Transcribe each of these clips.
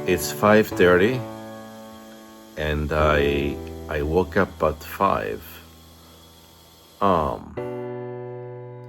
It's 5:30 and I woke up at 5. I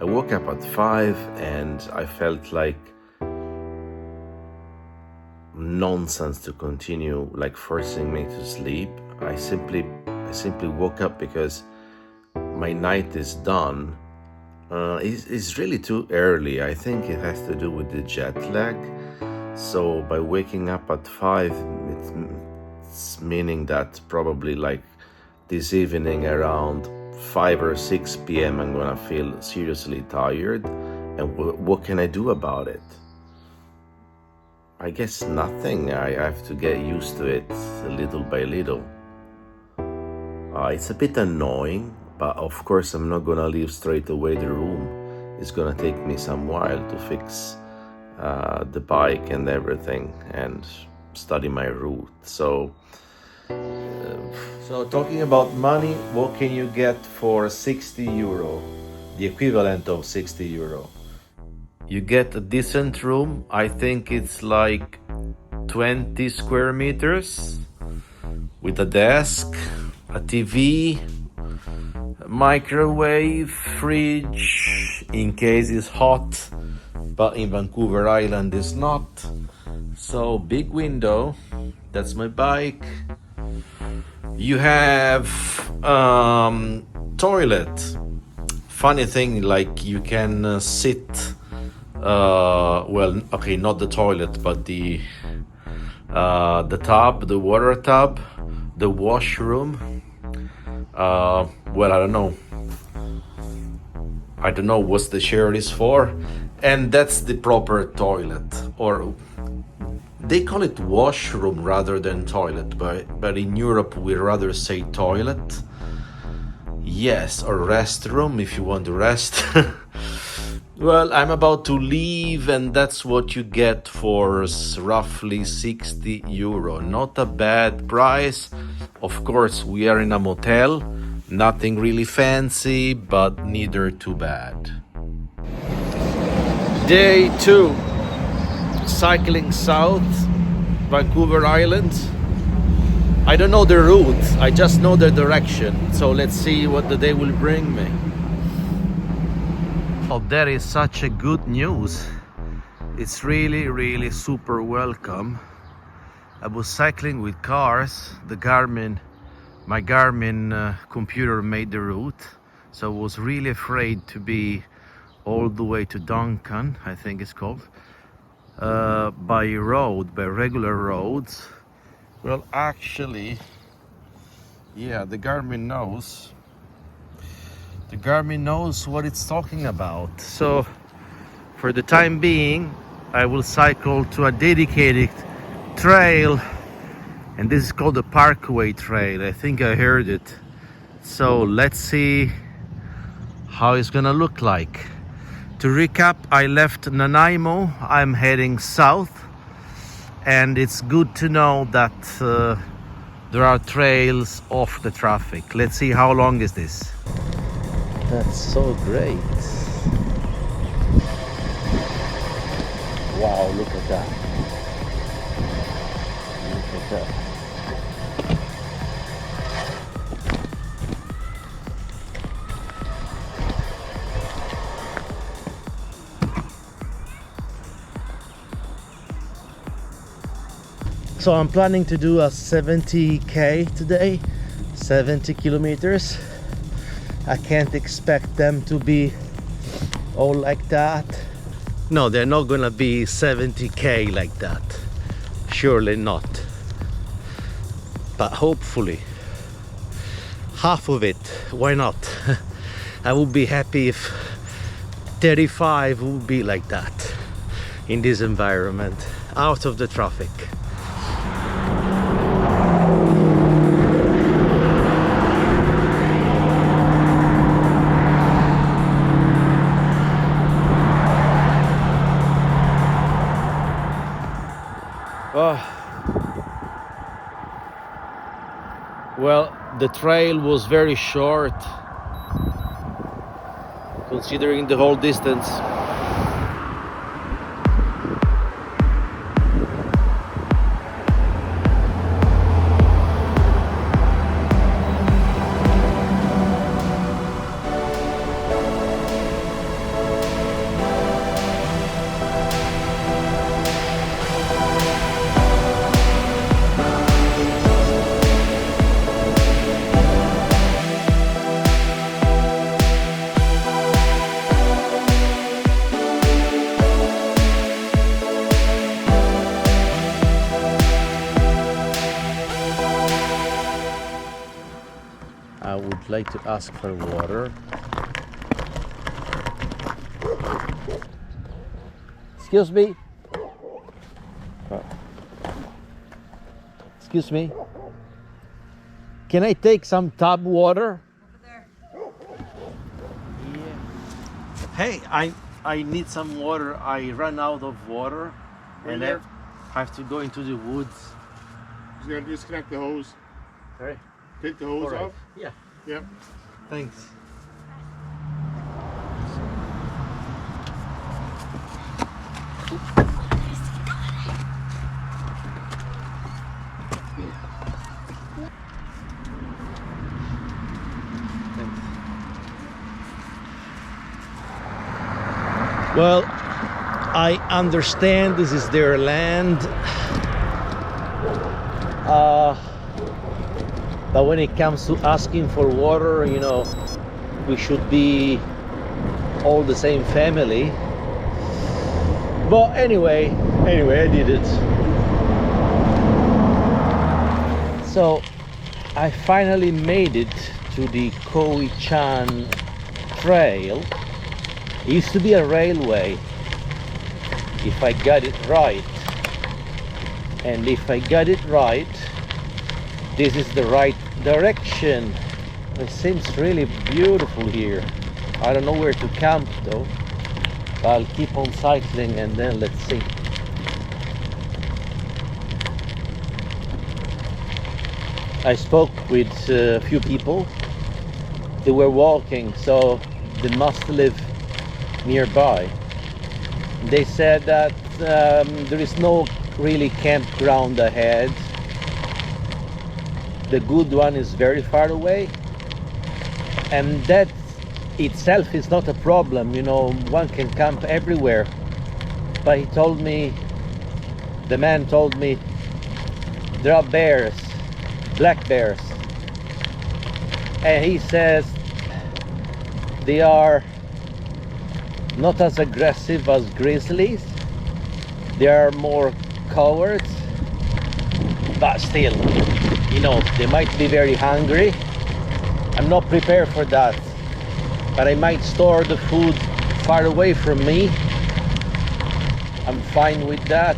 woke up at 5 and I felt like nonsense to continue like forcing me to sleep. I simply woke up because my night is done. It's really too early. I think it has to do with the jet lag. So by waking up at 5, it's meaning that probably like this evening around 5 or 6 p.m. I'm gonna feel seriously tired. And what can I do about it? I guess nothing. I have to get used to it little by little. It's a bit annoying, but of course I'm not gonna leave straight away the room. It's gonna take me some while to fix the bike and everything and study my route. So talking about money, what can you get for 60 euro? The equivalent of 60 euro. You get a decent room. I think it's like 20 square meters with a desk, a TV, a microwave, fridge in case it's hot, but in Vancouver Island it's not. So big window, that's my bike. You have toilet. Funny thing, like you can sit well, okay, not the toilet, but the tub, the water tub, the washroom. Well, I don't know what the chair is for, and that's the proper toilet, or they call it washroom rather than toilet, but in Europe we rather say toilet. Yes, or restroom if you want to rest. Well, I'm about to leave, and that's what you get for roughly 60 euro. Not a bad price. Of course, we are in a motel. Nothing really fancy, but neither too bad. Day 2. Cycling south, Vancouver Island. I don't know the route, I just know the direction. So let's see what the day will bring me. Oh, that is such a good news. It's really super welcome. I was cycling with cars. My Garmin computer made the route. So I was really afraid to be all the way to Duncan, I think it's called, by regular roads. Well, actually, yeah, the Garmin knows. The Garmin knows what it's talking about. So for the time being, I will cycle to a dedicated trail, and this is called the Parkway Trail. I think I heard it. So let's see how it's gonna look like. To recap, I left Nanaimo. I'm heading south, and it's good to know that there are trails off the traffic. Let's see how long is this. That's so great. Wow, look at that. Look at that. So I'm planning to do a 70k today, 70 kilometers. I can't expect them to be all like that. No, they're not gonna be 70k like that. Surely not. But hopefully, half of it, why not? I would be happy if 35 would be like that in this environment, out of the traffic. Well, the trail was very short considering the whole distance. like to ask for water. Excuse me. Excuse me. Can I take some tap water? Over there. Yeah. Hey, I need some water. I ran out of water, Right and there. I have to go into the woods. Just gotta disconnect the hose. Sorry. Take the hose All right. off. Yeah. Yep. Thanks. Well, I understand this is their land, but when it comes to asking for water, you know, we should be all the same family. But anyway, I did it. So I finally made it to the Chan trail. It used to be a railway, if I got it right. And if I got it right, this is the right direction. It seems really beautiful here. I don't know where to camp though. I'll keep on cycling and then let's see. I spoke with a few people. They were walking, so they must live nearby. They said that there is no really campground ahead. The good one is very far away, and that itself is not a problem. You know, one can camp everywhere. But he told me, the man told me, there are bears, black bears, and he says they are not as aggressive as grizzlies. They are more cowards, but still, you know, they might be very hungry. I'm not prepared for that, but I might store the food far away from me. I'm fine with that.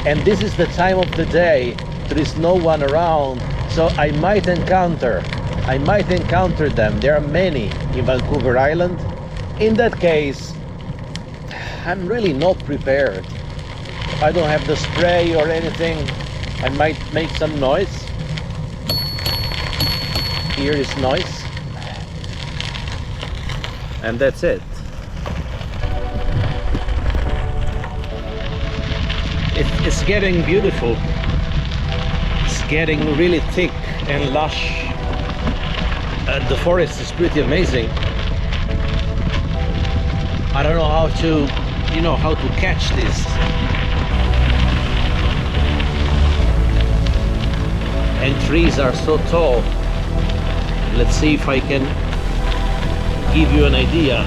And this is the time of the day. There is no one around, so I might encounter them. There are many in Vancouver Island. In that case, I'm really not prepared. I don't have the spray or anything. I might make some noise. Here is noise. And that's it. It's getting beautiful. It's getting really thick and lush. The forest is pretty amazing. I don't know how to catch this. And trees are so tall. Let's see if I can give you an idea.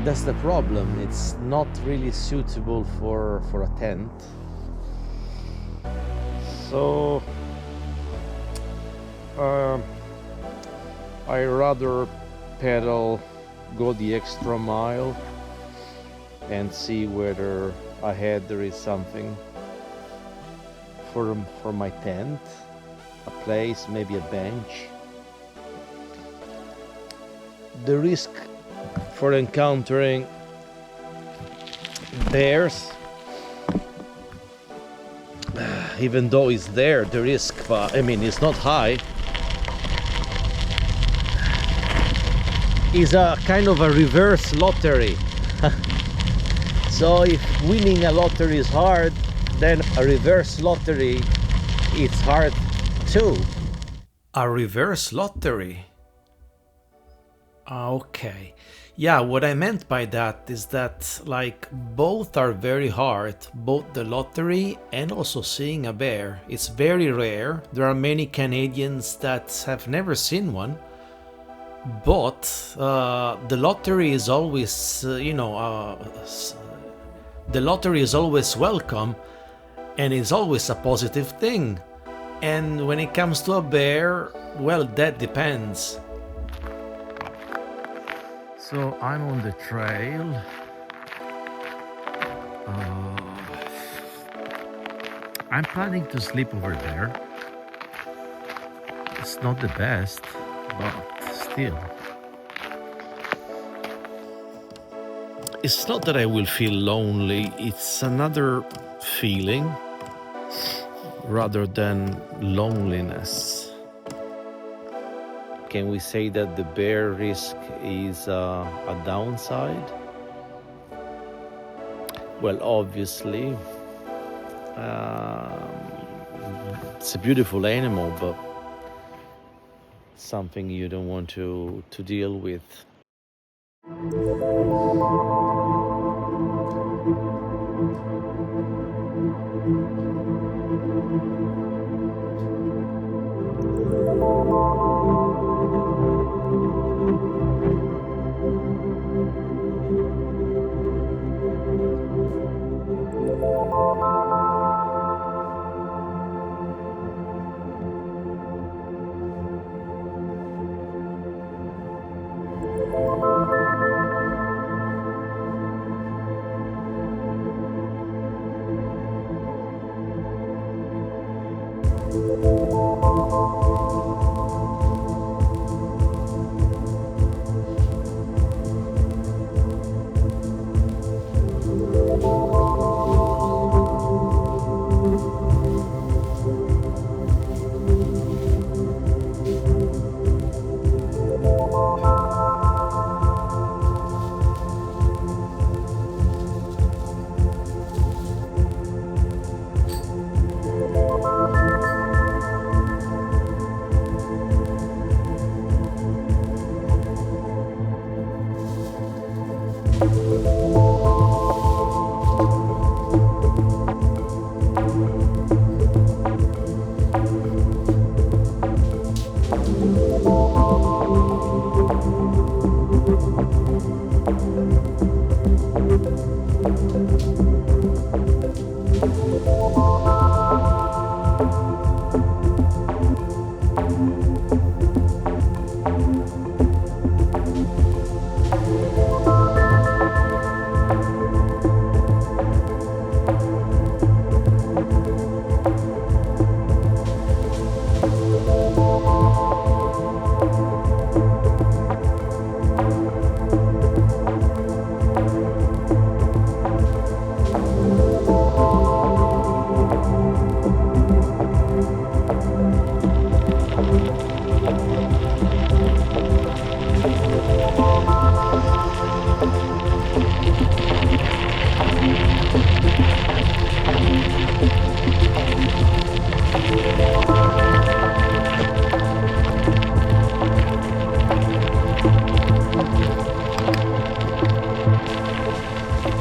That's the problem. It's not really suitable for a tent. So I rather pedal, go the extra mile and see whether ahead there is something for my tent, a place, maybe a bench. the risk for encountering bears, even though it's there, the risk, I mean, it's not high, is a kind of a reverse lottery. So if winning a lottery is hard, then a reverse lottery is hard too. A reverse lottery? Okay. Yeah, what I meant by that is that like both are very hard, both the lottery and also seeing a bear. It's very rare. There are many Canadians that have never seen one. But the lottery is always, the lottery is always welcome and is always a positive thing. And when it comes to a bear, well, that depends. So I'm on the trail. I'm planning to sleep over there. It's not the best, but still. It's not that I will feel lonely, it's another feeling rather than loneliness. Can we say that the bear risk is a downside? Well, obviously, it's a beautiful animal, but something you don't want to deal with.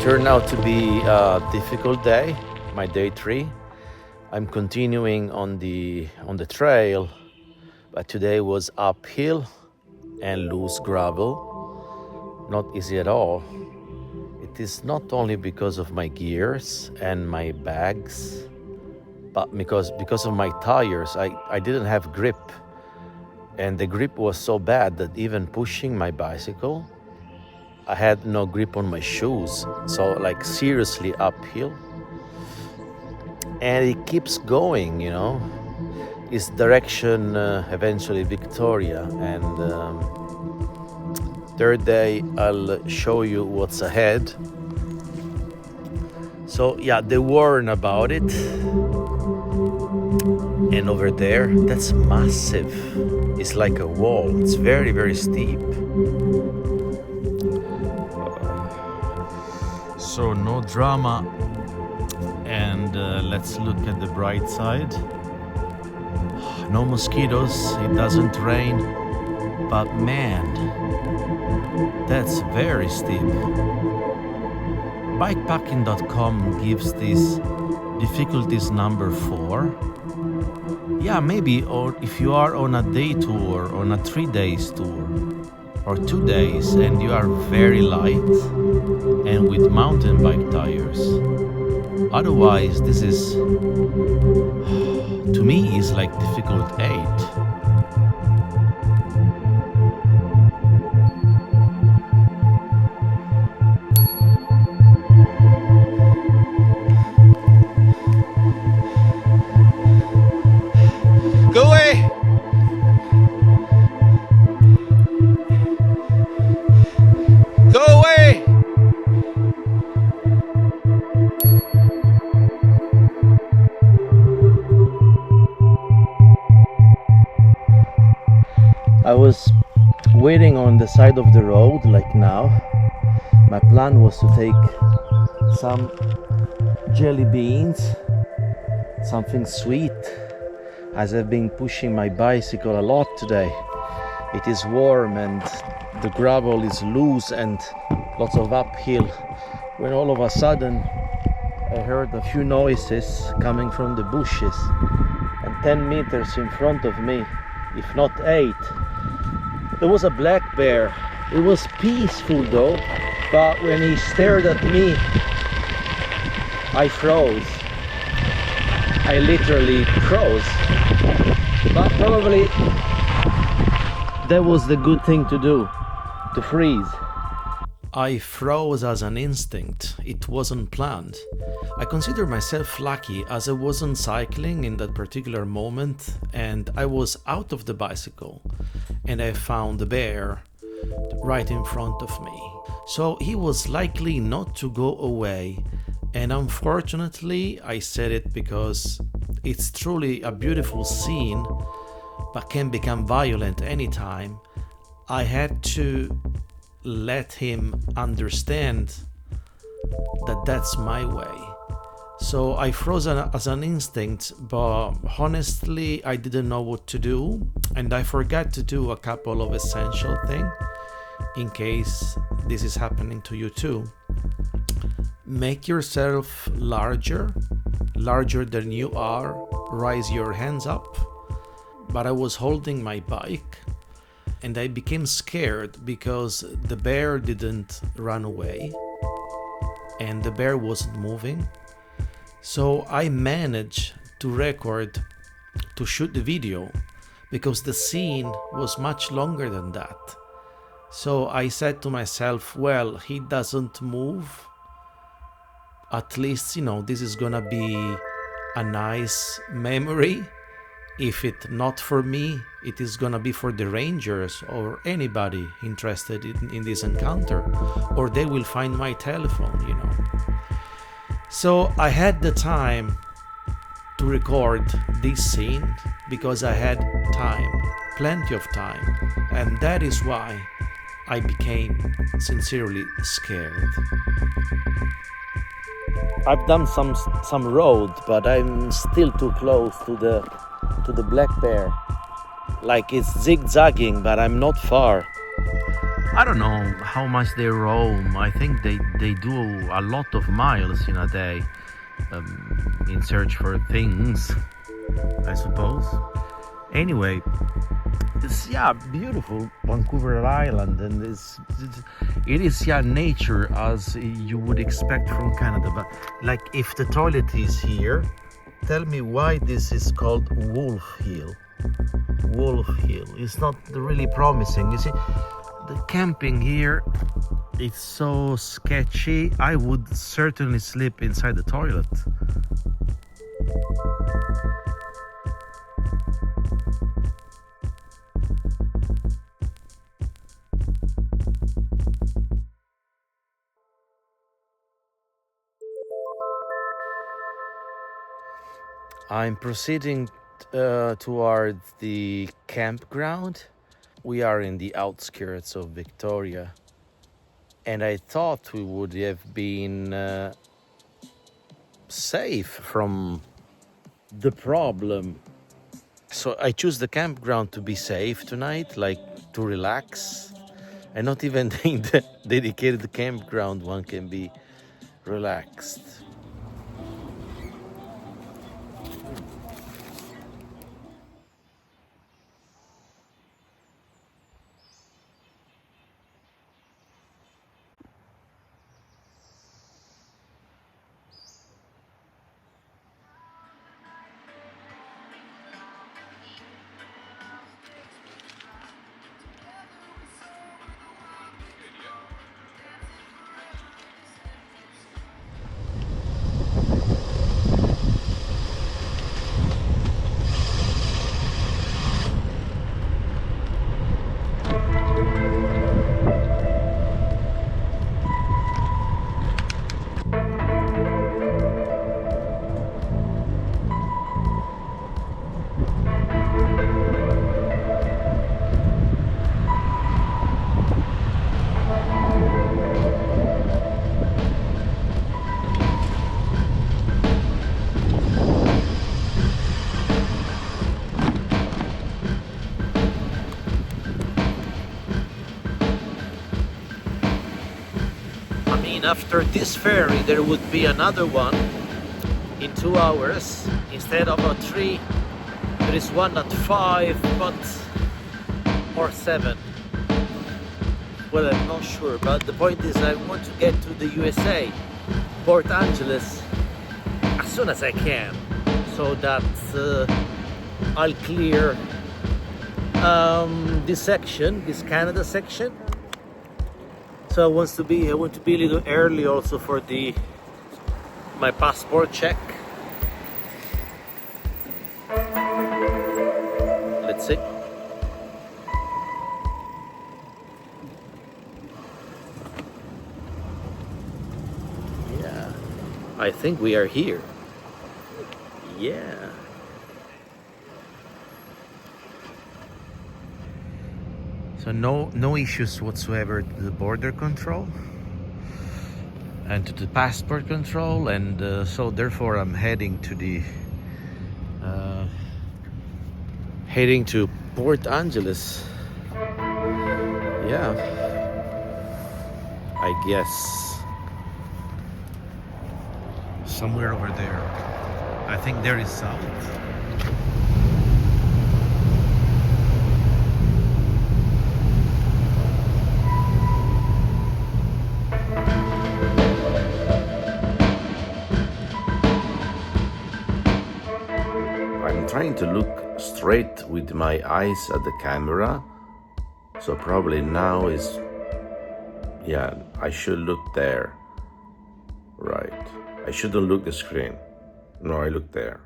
Turned out to be a difficult day, my day 3. I'm continuing on the trail, but today was uphill and loose gravel. Not easy at all. It is not only because of my gears and my bags, but because of my tires. I didn't have grip, and the grip was so bad that even pushing my bicycle, I had no grip on my shoes, so like seriously uphill. And it keeps going, you know. Its direction eventually Victoria, and Third day, I'll show you what's ahead. So yeah, they warn about it. And over there, that's massive. It's like a wall. It's very, very steep. So no drama. And let's look at the bright side. No mosquitoes. It doesn't rain. But man, that's very steep. Bikepacking.com gives this difficulties number 4. Yeah, maybe, or if you are on a day tour, on a 3 days tour, or 2 days, and you are very light and with mountain bike tires. Otherwise, this is, to me, is like difficult 8. Go away! Go away! I was waiting on the side of the road like now. My plan was to take some jelly beans, something sweet, as I've been pushing my bicycle a lot today. It is warm and the gravel is loose and lots of uphill, when all of a sudden I heard a few noises coming from the bushes, and 10 meters in front of me, if not 8, there was a black bear. It was peaceful though, but when he stared at me, I froze. I literally froze. But probably that was the good thing to do, to freeze. I froze as an instinct. It wasn't planned. I consider myself lucky as I wasn't cycling in that particular moment and I was out of the bicycle and I found the bear right in front of me. So he was likely not to go away, and unfortunately I said it because it's truly a beautiful scene but can become violent anytime. I had to let him understand that that's my way. So I froze as an instinct, but honestly I didn't know what to do, and I forgot to do a couple of essential things in case this is happening to you too. Make yourself larger than you are, raise your hands up. But I was holding my bike and I became scared because the bear didn't run away and the bear wasn't moving. So I managed to shoot the video because the scene was much longer than that. So I said to myself, well, he doesn't move. At least, this is gonna be a nice memory. If it not for me, it is gonna be for the rangers or anybody interested in this encounter, or they will find my telephone, So I had the time to record this scene because I had time, plenty of time, and that is why I became sincerely scared. I've done some road, but I'm still too close to the black bear. Like it's zigzagging, but I'm not far. I don't know how much they roam. I think they do a lot of miles in a day in search for things, I suppose. Anyway, it's beautiful Vancouver Island, and it is nature as you would expect from Canada. But like, if the toilet is here, tell me why this is called Wolf Hill. Wolf Hill. It's not really promising. You see, the camping here, it's so sketchy. I would certainly sleep inside the toilet. I'm proceeding towards the campground. We are in the outskirts of Victoria, and I thought we would have been safe from the problem. So I choose the campground to be safe tonight, like to relax. And not even in the dedicated campground one can be relaxed. I mean, after this ferry, there would be another one in 2 hours. Instead of at 3, there is one at 5, or 7. Well, I'm not sure, but the point is I want to get to the USA, Port Angeles, as soon as I can, so that I'll clear this section, this Canada section. So I want to be a little early also for my passport check. Let's see. Yeah, I think we are here. Yeah. So no issues whatsoever to the border control and to the passport control, and so therefore I'm heading to Port Angeles. Yeah, I guess somewhere over there. I think there is south. I'm trying to look straight with my eyes at the camera, so probably now is, yeah, I should look there. Right, I shouldn't look the screen. No, I look there.